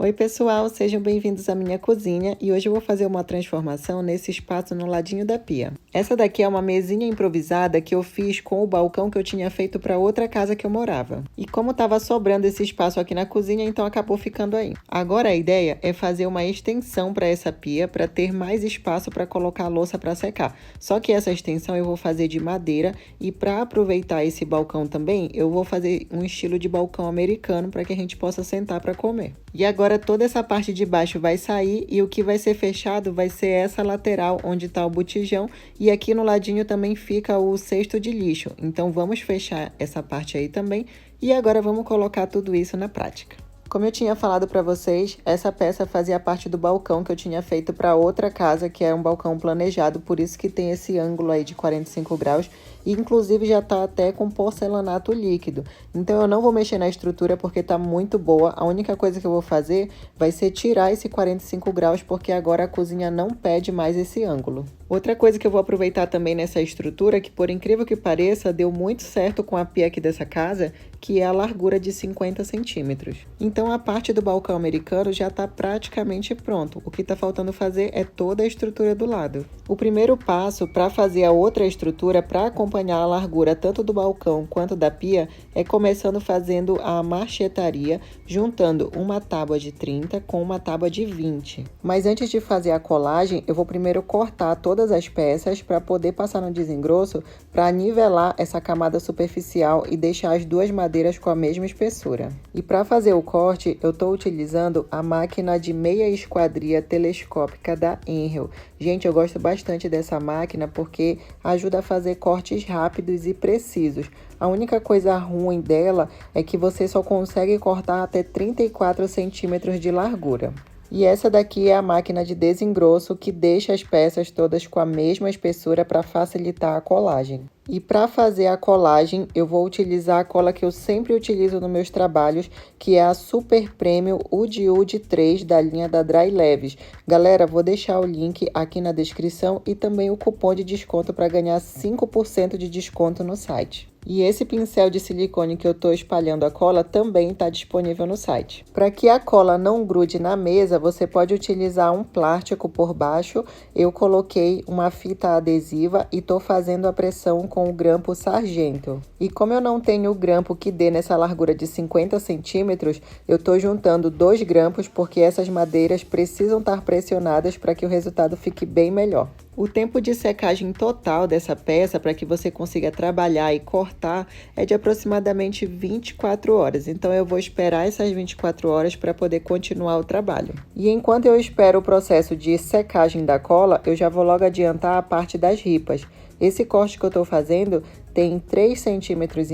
Oi pessoal, sejam bem-vindos à minha cozinha e hoje eu vou fazer uma transformação nesse espaço no ladinho da pia. Essa daqui é uma mesinha improvisada que eu fiz com o balcão que eu tinha feito para outra casa que eu morava. E como estava sobrando esse espaço aqui na cozinha, então acabou ficando aí. Agora a ideia é fazer uma extensão para essa pia para ter mais espaço para colocar a louça para secar. Só que essa extensão eu vou fazer de madeira e para aproveitar esse balcão também, eu vou fazer um estilo de balcão americano para que a gente possa sentar para comer. E agora toda essa parte de baixo vai sair e o que vai ser fechado vai ser essa lateral onde está o botijão e aqui no ladinho também fica o cesto de lixo. Então vamos fechar essa parte aí também e agora vamos colocar tudo isso na prática. Como eu tinha falado para vocês, essa peça fazia parte do balcão que eu tinha feito para outra casa, que é um balcão planejado, por isso que tem esse ângulo aí de 45 graus, e inclusive já tá até com porcelanato líquido. Então eu não vou mexer na estrutura porque tá muito boa, a única coisa que eu vou fazer vai ser tirar esse 45 graus, porque agora a cozinha não pede mais esse ângulo. Outra coisa que eu vou aproveitar também nessa estrutura, que por incrível que pareça, deu muito certo com a pia aqui dessa casa, que é a largura de 50 centímetros. Então a parte do balcão americano já está praticamente pronto. O que está faltando fazer é toda a estrutura do lado. O primeiro passo para fazer a outra estrutura, para acompanhar a largura tanto do balcão quanto da pia, é começando fazendo a marchetaria, juntando uma tábua de 30 com uma tábua de 20. Mas antes de fazer a colagem, eu vou primeiro cortar todas as peças para poder passar no desengroço para nivelar essa camada superficial e deixar as duas madeiras com a mesma espessura. E para fazer o corte, eu estou utilizando a máquina de meia esquadria telescópica da Henkel. Gente, eu gosto bastante dessa máquina porque ajuda a fazer cortes rápidos e precisos. A única coisa ruim dela é que você só consegue cortar até 34 centímetros de largura. E essa daqui é a máquina de desengrosso que deixa as peças todas com a mesma espessura para facilitar a colagem. E para fazer a colagem, eu vou utilizar a cola que eu sempre utilizo nos meus trabalhos, que é a Super Premium Ud 3 da linha da Dry Leves. Galera, vou deixar o link aqui na descrição e também o cupom de desconto para ganhar 5% de desconto no site. E esse pincel de silicone que eu estou espalhando a cola também está disponível no site. Para que a cola não grude na mesa, você pode utilizar um plástico por baixo. Eu coloquei uma fita adesiva e estou fazendo a pressão com o grampo Sargento. E como eu não tenho o grampo que dê nessa largura de 50 centímetros, eu estou juntando 2 grampos porque essas madeiras precisam estar pressionadas para que o resultado fique bem melhor. O tempo de secagem total dessa peça, para que você consiga trabalhar e cortar, é de aproximadamente 24 horas. Então, eu vou esperar essas 24 horas para poder continuar o trabalho. E enquanto eu espero o processo de secagem da cola, eu já vou logo adiantar a parte das ripas. Esse corte que eu estou fazendo tem 3,5 centímetros,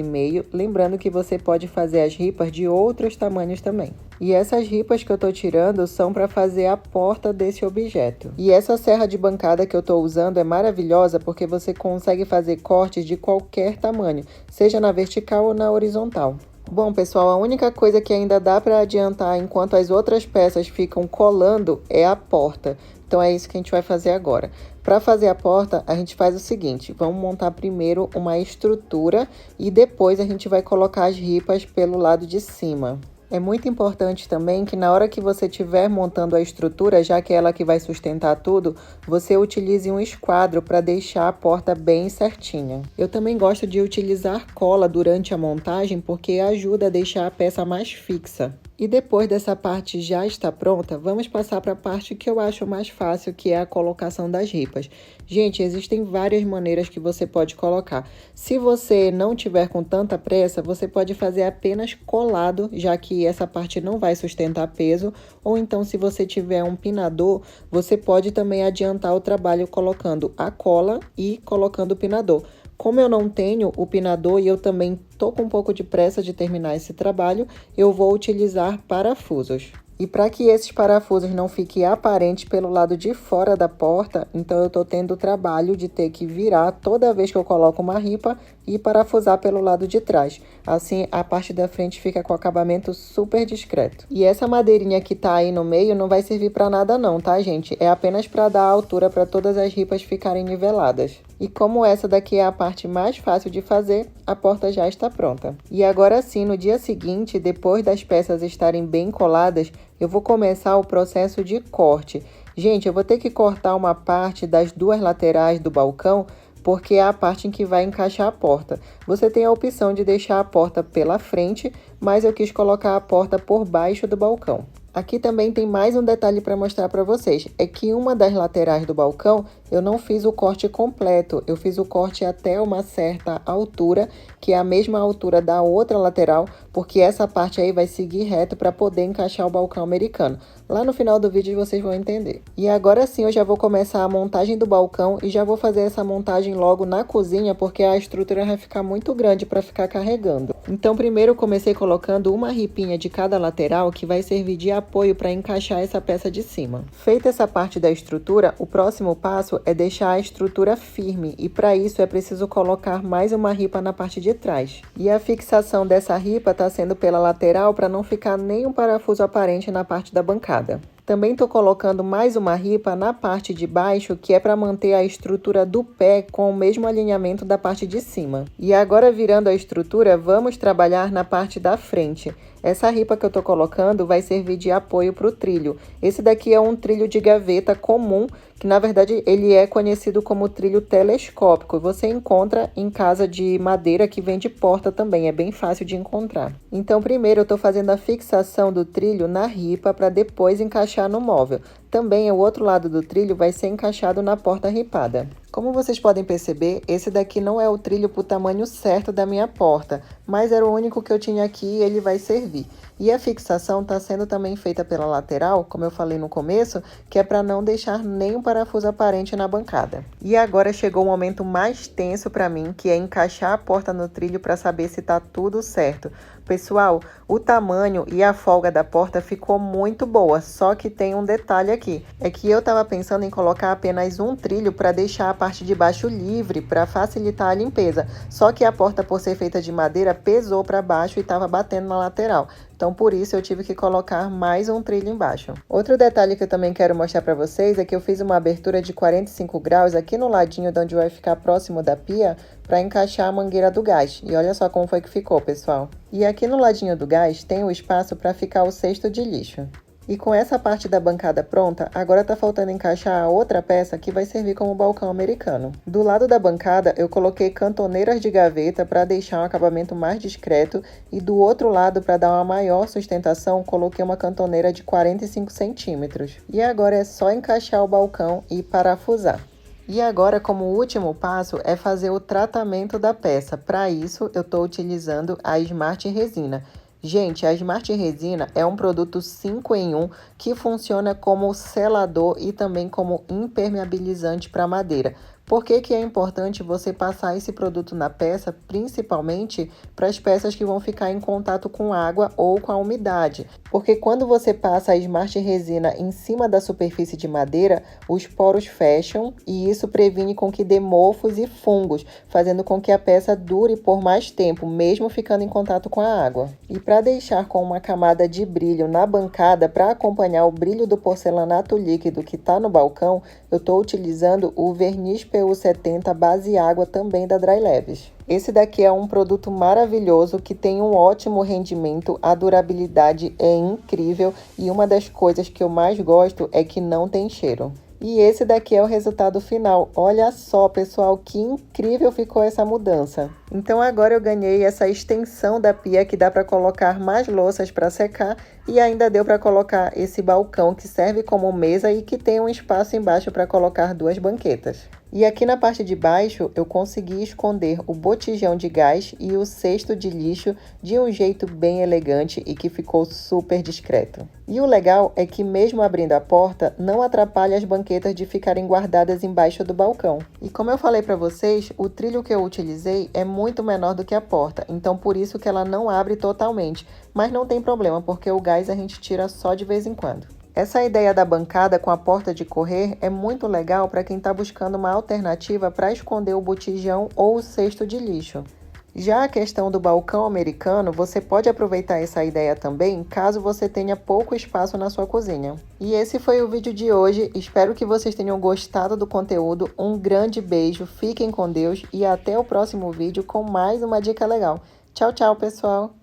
lembrando que você pode fazer as ripas de outros tamanhos também. E essas ripas que eu estou tirando são para fazer a porta desse objeto. E essa serra de bancada que eu estou usando é maravilhosa porque você consegue fazer cortes de qualquer tamanho, seja na vertical ou na horizontal. Bom, pessoal, a única coisa que ainda dá para adiantar enquanto as outras peças ficam colando é a porta. Então, é isso que a gente vai fazer agora. Para fazer a porta, a gente faz o seguinte, vamos montar primeiro uma estrutura e depois a gente vai colocar as ripas pelo lado de cima. É muito importante também que na hora que você estiver montando a estrutura, já que é ela que vai sustentar tudo, você utilize um esquadro para deixar a porta bem certinha. Eu também gosto de utilizar cola durante a montagem porque ajuda a deixar a peça mais fixa. E depois dessa parte já está pronta, vamos passar para a parte que eu acho mais fácil, que é a colocação das ripas. Gente, existem várias maneiras que você pode colocar. Se você não tiver com tanta pressa, você pode fazer apenas colado, já que essa parte não vai sustentar peso. Ou então, se você tiver um pinador, você pode também adiantar o trabalho colocando a cola e colocando o pinador. Como eu não tenho o pinador e eu também estou com um pouco de pressa de terminar esse trabalho, eu vou utilizar parafusos. E para que esses parafusos não fiquem aparentes pelo lado de fora da porta, então eu estou tendo o trabalho de ter que virar toda vez que eu coloco uma ripa e parafusar pelo lado de trás. Assim, a parte da frente fica com acabamento super discreto. E essa madeirinha que tá aí no meio não vai servir para nada não, tá, gente? É apenas para dar altura para todas as ripas ficarem niveladas. E como essa daqui é a parte mais fácil de fazer, a porta já está pronta. E agora sim, no dia seguinte, depois das peças estarem bem coladas, eu vou começar o processo de corte. Gente, eu vou ter que cortar uma parte das duas laterais do balcão, porque é a parte em que vai encaixar a porta. Você tem a opção de deixar a porta pela frente, mas eu quis colocar a porta por baixo do balcão. Aqui também tem mais um detalhe para mostrar para vocês, é que uma das laterais do balcão eu não fiz o corte completo, eu fiz o corte até uma certa altura, que é a mesma altura da outra lateral, porque essa parte aí vai seguir reto para poder encaixar o balcão americano. Lá no final do vídeo vocês vão entender. E agora sim eu já vou começar a montagem do balcão e já vou fazer essa montagem logo na cozinha, porque a estrutura vai ficar muito grande para ficar carregando. Então primeiro eu comecei colocando uma ripinha de cada lateral, que vai servir de apoio para encaixar essa peça de cima. Feita essa parte da estrutura, o próximo passo é deixar a estrutura firme, e para isso é preciso colocar mais uma ripa na parte de trás. E a fixação dessa ripa está sendo pela lateral para não ficar nenhum parafuso aparente na parte da bancada. Também estou colocando mais uma ripa na parte de baixo, que é para manter a estrutura do pé com o mesmo alinhamento da parte de cima. E agora, virando a estrutura, vamos trabalhar na parte da frente. Essa ripa que eu estou colocando vai servir de apoio para o trilho. Esse daqui é um trilho de gaveta comum, que na verdade ele é conhecido como trilho telescópico. Você encontra em casa de madeira que vende porta também, é bem fácil de encontrar. Então primeiro eu estou fazendo a fixação do trilho na ripa para depois encaixar no móvel. Também o outro lado do trilho vai ser encaixado na porta ripada. Como vocês podem perceber, esse daqui não é o trilho para o tamanho certo da minha porta, mas era o único que eu tinha aqui e ele vai servir. E a fixação está sendo também feita pela lateral, como eu falei no começo, que é para não deixar nenhum parafuso aparente na bancada. E agora chegou o momento mais tenso para mim, que é encaixar a porta no trilho para saber se está tudo certo. Pessoal, o tamanho e a folga da porta ficou muito boa, só que tem um detalhe aqui. É que eu estava pensando em colocar apenas um trilho para deixar a parte de baixo livre, para facilitar a limpeza. Só que a porta, por ser feita de madeira, pesou para baixo e estava batendo na lateral. Então, por isso, eu tive que colocar mais um trilho embaixo. Outro detalhe que eu também quero mostrar para vocês é que eu fiz uma abertura de 45 graus aqui no ladinho de onde vai ficar próximo da pia, para encaixar a mangueira do gás. E olha só como foi que ficou, pessoal. E aqui no ladinho do gás tem o espaço para ficar o cesto de lixo. E com essa parte da bancada pronta, agora tá faltando encaixar a outra peça que vai servir como balcão americano. Do lado da bancada, eu coloquei cantoneiras de gaveta para deixar um acabamento mais discreto, e do outro lado, para dar uma maior sustentação, coloquei uma cantoneira de 45 centímetros. E agora é só encaixar o balcão e parafusar. E agora, como último passo, é fazer o tratamento da peça. Para isso, eu estou utilizando a Smart Resina. Gente, a Smart Resina é um produto 5 em 1 que funciona como selador e também como impermeabilizante para madeira. Por que que é importante você passar esse produto na peça, principalmente para as peças que vão ficar em contato com água ou com a umidade? Porque quando você passa a Smart Resina em cima da superfície de madeira, os poros fecham e isso previne com que dê mofos e fungos, fazendo com que a peça dure por mais tempo, mesmo ficando em contato com a água. E para deixar com uma camada de brilho na bancada, para acompanhar o brilho do porcelanato líquido que está no balcão, eu estou utilizando o verniz PU70 base água também da Dry Leves. Esse daqui é um produto maravilhoso que tem um ótimo rendimento, a durabilidade é incrível e uma das coisas que eu mais gosto é que não tem cheiro. E esse daqui é o resultado final. Olha só, pessoal, que incrível ficou essa mudança. Então agora eu ganhei essa extensão da pia que dá para colocar mais louças para secar e ainda deu para colocar esse balcão que serve como mesa e que tem um espaço embaixo para colocar duas banquetas. E aqui na parte de baixo eu consegui esconder o botijão de gás e o cesto de lixo de um jeito bem elegante e que ficou super discreto. E o legal é que mesmo abrindo a porta, não atrapalha as banquetas de ficarem guardadas embaixo do balcão. E como eu falei para vocês, o trilho que eu utilizei é muito menor do que a porta, então por isso que ela não abre totalmente. Mas não tem problema, porque o gás a gente tira só de vez em quando. Essa ideia da bancada com a porta de correr é muito legal para quem está buscando uma alternativa para esconder o botijão ou o cesto de lixo. Já a questão do balcão americano, você pode aproveitar essa ideia também, caso você tenha pouco espaço na sua cozinha. E esse foi o vídeo de hoje, espero que vocês tenham gostado do conteúdo, um grande beijo, fiquem com Deus e até o próximo vídeo com mais uma dica legal. Tchau, tchau, pessoal!